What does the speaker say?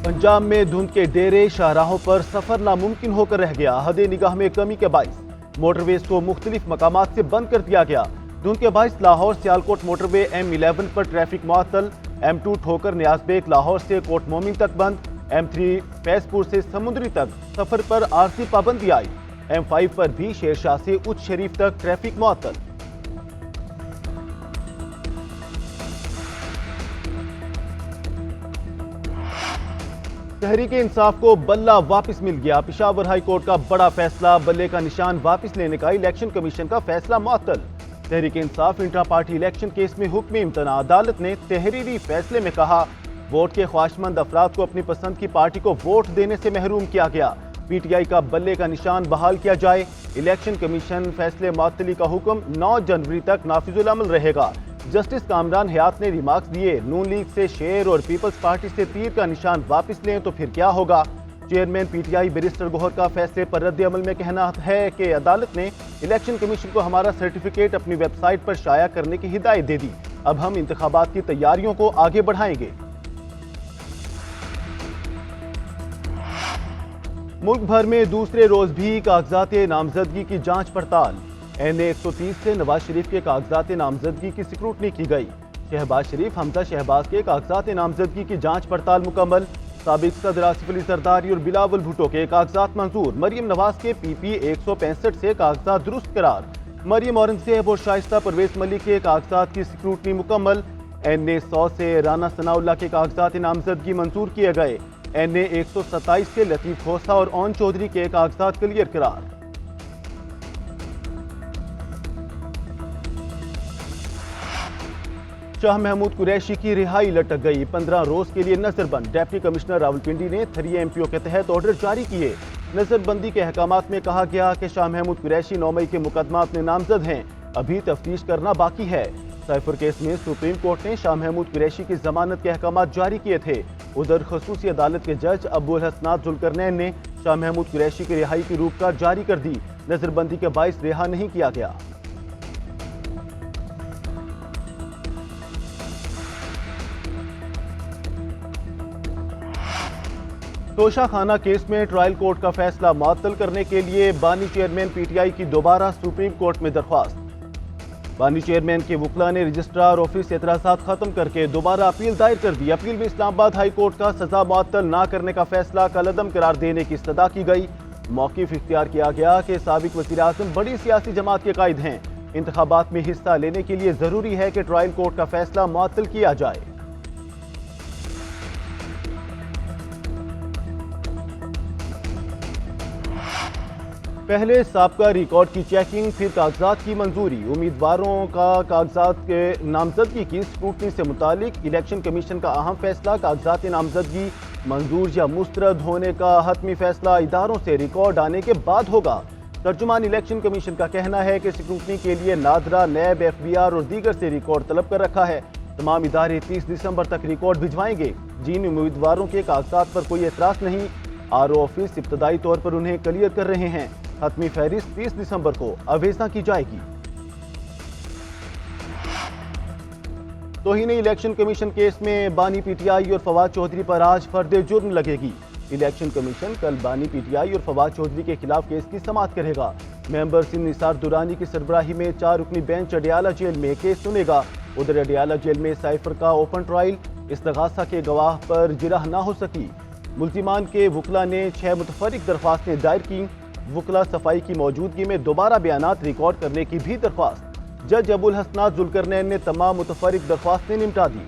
पंजाब में धुंध के डेरे शाहराहों पर सफर नामुमकिन होकर रह गया। हद निगाह में कमी के बाइस मोटरवेज को मुख्तलिफ मकामात से बंद कर दिया गया। धुंध के बाइस लाहौर सियालकोट मोटरवे M11 पर ट्रैफिक मुअत्तल, M2 ठोकर न्याज़बेग लाहौर से कोट मोमिन तक बंद, M3 फैजपुर से समुद्री तक सफर पर आरजी पाबंदी आई। M5 पर भी शेरशाह से उच्च शरीफ तक ट्रैफिक मुअत्तल। तहरीके इंसाफ को बल्ला वापस मिल गया। पेशावर हाई कोर्ट का बड़ा फैसला, बल्ले का निशान वापस लेने का इलेक्शन कमीशन का फैसला मुअत्तल। Tehreek-e Insaf intra party election case में हुक्म इम्तना। अदालत ने तहरीरी फैसले में कहा, वोट के ख्वाहिशमंद अफराद को अपनी पसंद की पार्टी को वोट देने से महरूम किया गया। PTI का बल्ले का निशान बहाल किया जाए। इलेक्शन कमीशन फैसले मुअत्तली का हुक्म 9 जनवरी तक नाफिजुल अमल रहेगा। जस्टिस कामरान हयात ने रिमार्क्स दिए, नून लीग से शेर और पीपल्स पार्टी से तीर का निशान वापस लें तो फिर क्या होगा। चेयरमैन PTI बैरिस्टर गोहर का फैसले पर रद्द अमल में कहना है कि अदालत ने इलेक्शन कमीशन को हमारा सर्टिफिकेट अपनी वेबसाइट पर शाया करने की हिदायत दे दी। अब हम इंतखाबात की तैयारियों को आगे बढ़ाएंगे। मुल्क भर में दूसरे रोज भी कागजात नामजदगी की जांच पड़ताल। NA 130 से नवाज शरीफ के कागजात नामजदगी की स्क्रूटनी की गई। शहबाज शरीफ, हमजा शहबाज के कागजात नामजदगी की जांच पड़ताल मुकम्मल। साबिक सदर आसिफ अली जरदारी और बिलावल भुट्टो के कागजात मंजूर। मरियम नवाज के PP 165 से कागजात दुरुस्त करार। मरियम औरंगजेब और शाइस्ता परवेज मलिक के कागजात की स्क्रूटनी मुकम्मल। NA 100 से राना सनाउल्लाह के कागजात नामजदगी मंजूर किए गए। NA 127 से लतीफ खोसा और ओन चौधरी के कागजात क्लियर करार। शाह महमूद कुरैशी की रिहाई लटक गई। 15 रोज के लिए नजरबंद। डिप्टी कमिश्नर रावलपिंडी ने 3 MPO के तहत ऑर्डर जारी किए। नजरबंदी के अहकामात में कहा गया कि शाह महमूद कुरैशी 9 मई के मुकदमात में नामजद हैं, अभी तफ्तीश करना बाकी है। साइफर केस में सुप्रीम कोर्ट ने शाह महमूद कुरैशी की जमानत के अहकामात जारी किए थे। उधर खसूसी अदालत के जज अब्दुल हसनात जुल्करनैन ने शाह महमूद कुरैशी की रिहाई की रूपकार जारी कर दी। नजरबंदी के बाइस रिहा नहीं किया गया। तोशा खाना केस में ट्रायल कोर्ट का फैसला मुअत्तल करने के लिए बानी चेयरमैन PTI की दोबारा सुप्रीम कोर्ट में दरख्वास्त। बानी चेयरमैन के वकला ने रजिस्ट्रार ऑफिस से एतराज़ात खत्म करके दोबारा अपील दायर कर दी। अपील में इस्लामाबाद हाई कोर्ट का सजा मुअत्तल ना करने का फैसला कलअदम करार देने की इस्तदा की गई। मौक़िफ़ इख्तियार किया गया कि साबिक वज़ीर आज़म बड़ी सियासी जमात के कायद हैं। इंतखाबात में हिस्सा लेने के लिए ज़रूरी है कि ट्रायल कोर्ट का फैसला मुअत्तल किया जाए। पहले साबका रिकॉर्ड की चेकिंग, फिर कागजात की मंजूरी। उम्मीदवारों का कागजात के नामजदगी की स्क्रूटनी से मुतालिक इलेक्शन कमीशन का अहम फैसला। कागजात नामजदगी मंजूर या मुस्तरद होने का हतमी फैसला इदारों से रिकॉर्ड आने के बाद होगा। तर्जुमान इलेक्शन कमीशन का कहना है कि स्क्रूटनी के लिए नादरा, नैब, FBR और दीगर से रिकॉर्ड तलब कर रखा है। तमाम इदारे 30 दिसंबर तक रिकॉर्ड भिजवाएंगे। जिन उम्मीदवारों के कागजात पर कोई एतराज़ नहीं, RO ऑफिस इब्तदाई तौर पर उन्हें क्लियर कर रहे हैं। हतमी फहरिस्त 30 दिसंबर को अवेज़ा की जाएगी। तौहीन इलेक्शन कमीशन केस में बानी PTI और फवाद चौधरी पर आज फर्द जुर्म लगेगी। इलेक्शन कमीशन कल बानी PTI और फवाद चौधरी के खिलाफ केस की समाअत करेगा। मेंबर सिंध निसार दुरानी की सरबराही में 4 रुकनी बेंच अडियाला जेल में केस सुनेगा। उधर अडियाला जेल में साइफर का ओपन ट्रायल, इस्तगासा के गवाह पर जिरह ना हो सकी। मुल्जिमान के वकला ने 6 मुतफरिक दरख्वास्तें दायर की। वकला सफाई की मौजूदगी में दोबारा बयानात रिकॉर्ड करने की भी दरख्वास्त। जज अब्दुल हसनात जुल्करनैन ने तमाम मुतफरिक दरख्वास्तें निपटा दी।